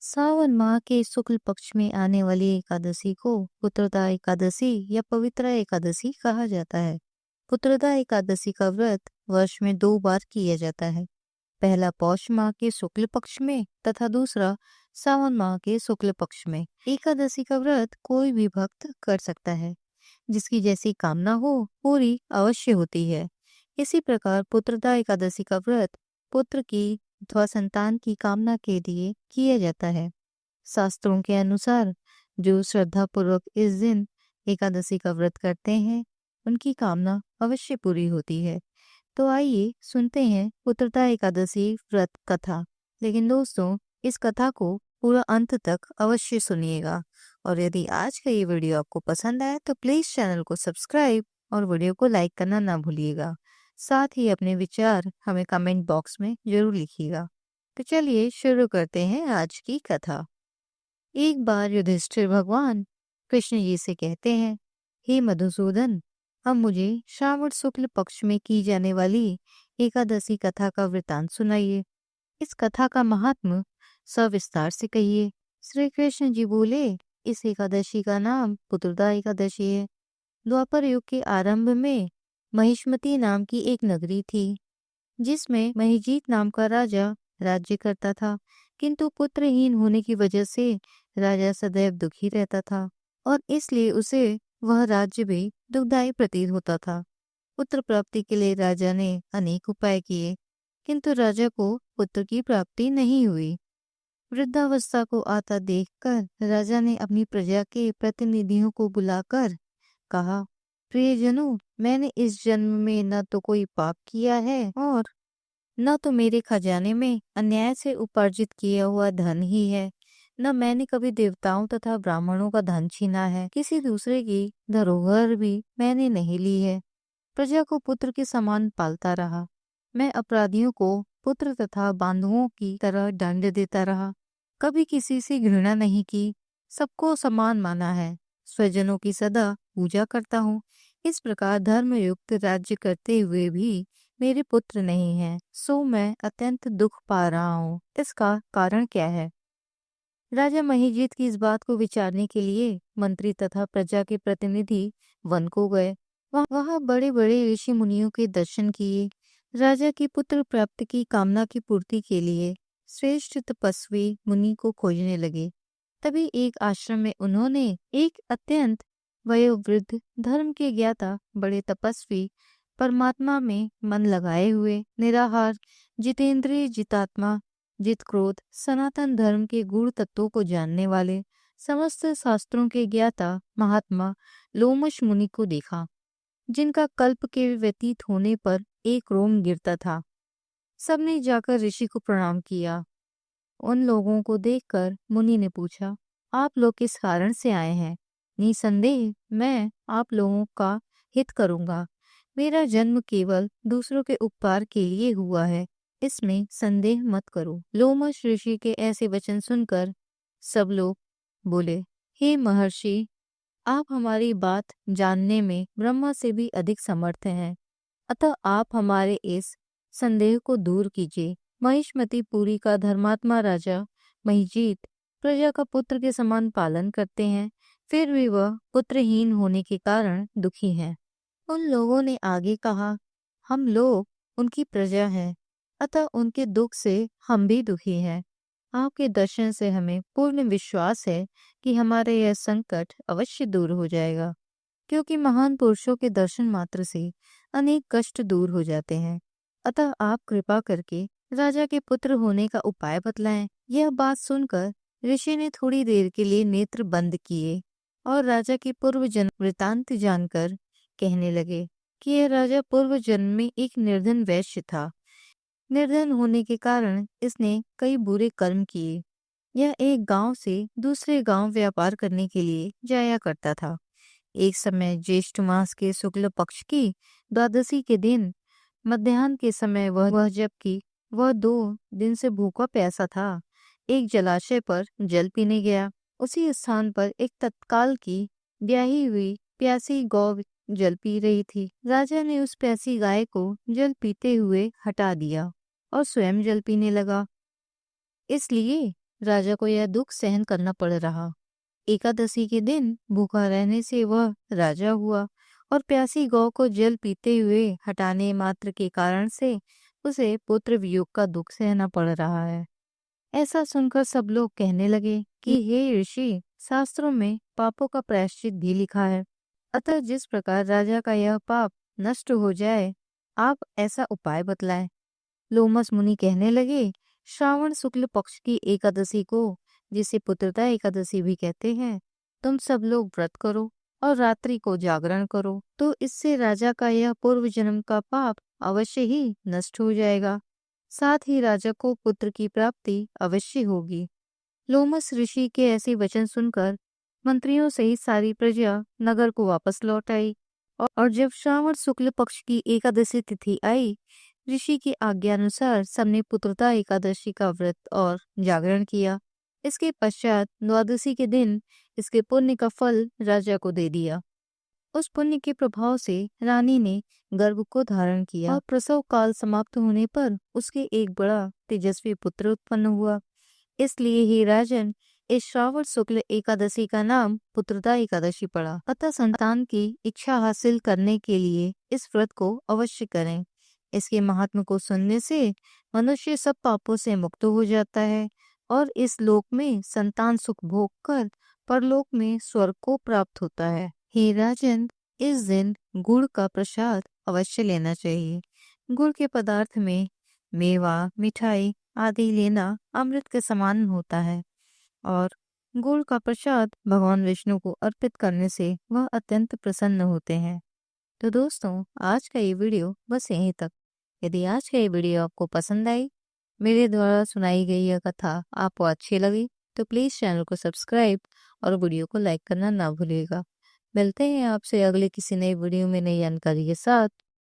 सावन माह के शुक्ल पक्ष में आने वाली एकादशी को पुत्रदा एकादशी या पवित्रा एकादशी कहा जाता है। पुत्रदा एकादशी का व्रत वर्ष में 2 बार किया जाता है। पहला पौष माह के शुक्ल पक्ष में तथा दूसरा सावन माह के शुक्ल पक्ष में। एकादशी का व्रत कोई भी भक्त कर सकता है, जिसकी जैसी कामना हो पूरी अवश्य होती है। इसी प्रकार पुत्रदा एकादशी का व्रत पुत्र की अथवा संतान की कामना के लिए किया जाता है। शास्त्रों के अनुसार जो श्रद्धा पूर्वक इस दिन एकादशी का व्रत करते हैं, उनकी कामना अवश्य पूरी होती है। तो आइए सुनते हैं पुत्रदा एकादशी व्रत कथा। लेकिन दोस्तों, इस कथा को पूरा अंत तक अवश्य सुनिएगा। और यदि आज का ये वीडियो आपको पसंद आए तो प्लीज चैनल को सब्सक्राइब और वीडियो को लाइक करना ना भूलिएगा। साथ ही अपने विचार हमें कमेंट बॉक्स में जरूर लिखिएगा। तो चलिए शुरू करते हैं आज की कथा। एक बार युधिष्ठिर भगवान कृष्ण जी से कहते हैं, हे मधुसूदन, अब मुझे श्रावण शुक्ल पक्ष में की जाने वाली एकादशी कथा का वृतांत सुनाइए। इस कथा का महात्म्य सविस्तार से कहिए। श्री कृष्ण जी बोले, इस एकादशी का नाम पुत्रदा एकादशी है। द्वापर युग के आरंभ में महिष्मती नाम की एक नगरी थी, जिसमें महिजीत नाम का राजा राज्य करता था। किंतु पुत्रहीन होने की वजह से राजा सदैव दुखी रहता था और इसलिए उसे वह राज्य भी दुखदायी प्रतीत होता था। पुत्र प्राप्ति के लिए राजा ने अनेक उपाय किए, किंतु राजा को पुत्र की प्राप्ति नहीं हुई। वृद्धावस्था को आता देखकर राजा ने अपनी प्रजा के प्रतिनिधियों को बुलाकर कहा, प्रियजनों, मैंने इस जन्म में न तो कोई पाप किया है और न तो मेरे खजाने में अन्याय से उपार्जित किया हुआ धन ही है, न मैंने कभी देवताओं तथा ब्राह्मणों का धन छीना है। किसी दूसरे की धरोहर भी मैंने नहीं ली है। प्रजा को पुत्र के समान पालता रहा। मैं अपराधियों को पुत्र तथा बांधुओं की तरह दंड देता रहा। कभी किसी से घृणा नहीं की, सबको समान माना है। स्वजनों की सदा पूजा करता हूँ। इस प्रकार धर्मयुक्त राज्य करते हुए भी मेरे पुत्र नहीं है, सो मैं अत्यंत दुख पा रहा हूँ। इसका कारण क्या है? राजा महिजीत की इस बात को विचारने के लिए मंत्री तथा प्रजा के प्रतिनिधि वन को गए। वहाँ बड़े बड़े ऋषि मुनियों के दर्शन किए। राजा की पुत्र प्राप्ति की कामना की पूर्ति के लिए श्रेष्ठ तपस्वी मुनि को खोजने लगे। तभी एक आश्रम में उन्होंने एक अत्यंत वयोवृद्ध धर्म के ज्ञाता बड़े तपस्वी, परमात्मा में मन लगाए हुए, निराहार, जितेंद्रिय, जितात्मा, जित क्रोध, सनातन धर्म के गूढ़ तत्वों को जानने वाले, समस्त शास्त्रों के ज्ञाता महात्मा लोमश मुनि को देखा, जिनका कल्प के व्यतीत होने पर एक रोम गिरता था। सबने जाकर ऋषि को प्रणाम किया। उन लोगों को देखकर मुनि ने पूछा, आप लोग किस कारण से आए हैं? निसंदेह मैं आप लोगों का हित करूंगा। मेरा जन्म केवल दूसरों के उपकार के लिए हुआ है, इसमें संदेह मत करो। लोमश ऋषि के ऐसे वचन सुनकर सब लोग बोले, हे महर्षि, आप हमारी बात जानने में ब्रह्मा से भी अधिक समर्थ हैं, अतः आप हमारे इस संदेह को दूर कीजिए। महिष्मतीपुरी का धर्मात्मा राजा महिजीत प्रजा का पुत्र के समान पालन करते हैं, फिर भी वह पुत्रहीन होने के कारण दुखी हैं। उन लोगों ने आगे कहा, हम लोग उनकी प्रजा हैं, अतः उनके दुख से हम भी दुखी हैं। आपके दर्शन से हमें पूर्ण विश्वास है कि हमारे यह संकट अवश्य दूर हो जाएगा, क्योंकि महान पुरुषों के दर्शन मात्र से अनेक कष्ट दूर हो जाते हैं। अतः आप कृपा करके राजा के पुत्र होने का उपाय बतलाएं। यह बात सुनकर ऋषि ने थोड़ी देर के लिए नेत्र बंद किए और राजा के पूर्व जन्म वृतांत जानकर कहने लगे कि यह राजा पूर्व जन्म में एक निर्धन वैश्य था। निर्धन होने के कारण इसने कई बुरे कर्म किए। यह एक गांव से दूसरे गांव व्यापार करने के लिए जाया करता था। एक समय ज्येष्ठ मास के शुक्ल पक्ष की द्वादशी के दिन मध्याह्न के समय जबकि वह 2 दिन से भूखा प्यासा था, एक जलाशय पर जल पीने गया। उसी स्थान पर एक तत्काल की ब्याही हुई प्यासी गौ जल पी रही थी। राजा ने उस प्यासी गाय को जल पीते हुए हटा दिया और स्वयं जल पीने लगा। इसलिए राजा को यह दुख सहन करना पड़ रहा। एकादशी के दिन भूखा रहने से वह राजा हुआ और प्यासी गौ को जल पीते हुए हटाने मात्र के कारण से उसे पुत्र वियोग का दुख सहना पड़ रहा है। ऐसा सुनकर सब लोग कहने लगे कि हे ऋषि, शास्त्रों में पापों का प्रायश्चित भी लिखा है, अतः जिस प्रकार राजा का यह पाप नष्ट हो जाए, आप ऐसा उपाय बतलाएं। लोमस मुनि कहने लगे, श्रावण शुक्ल पक्ष की एकादशी को, जिसे पुत्रदा एकादशी भी कहते हैं, तुम सब लोग व्रत करो और रात्रि को जागरण करो, तो इससे राजा का यह पूर्व जन्म का पाप अवश्य ही नष्ट हो जाएगा। साथ ही राजा को पुत्र की प्राप्ति अवश्य होगी। लोमस ऋषि के ऐसे वचन सुनकर मंत्रियों सहित सारी प्रजा नगर को वापस लौट आई और जब श्रावण शुक्ल पक्ष की एकादशी तिथि आई, ऋषि की आज्ञानुसार सबने पुत्रदा एकादशी का व्रत और जागरण किया। इसके पश्चात द्वादशी के दिन इसके पुण्य का फल राजा को दे दिया। उस पुण्य के प्रभाव से रानी ने गर्भ को धारण किया और प्रसव काल समाप्त होने पर उसके एक बड़ा तेजस्वी पुत्र उत्पन्न हुआ। इसलिए ही राजन, इस श्रावण शुक्ल एकादशी का नाम पुत्रदा एकादशी पड़ा। अतः संतान की इच्छा हासिल करने के लिए इस व्रत को अवश्य करें। इसके महात्म को सुनने से मनुष्य सब पापों से मुक्त हो जाता है और इस लोक में संतान सुख भोग कर परलोक में स्वर्ग को प्राप्त होता है। हे राजन, इस दिन गुड़ का प्रसाद अवश्य लेना चाहिए। गुड़ के पदार्थ में मेवा, मिठाई आदि लेना अमृत के समान होता है और गुड़ का प्रसाद भगवान विष्णु को अर्पित करने से वह अत्यंत प्रसन्न होते हैं। तो दोस्तों, आज का ये वीडियो बस यहीं तक। यदि आज का ये वीडियो आपको पसंद आई, मेरे द्वारा सुनाई गई यह कथा आपको अच्छी लगी, तो प्लीज़ चैनल को सब्सक्राइब और वीडियो को लाइक करना ना भूलिएगा। मिलते हैं आपसे अगले किसी नई वीडियो में नई जानकारी के साथ।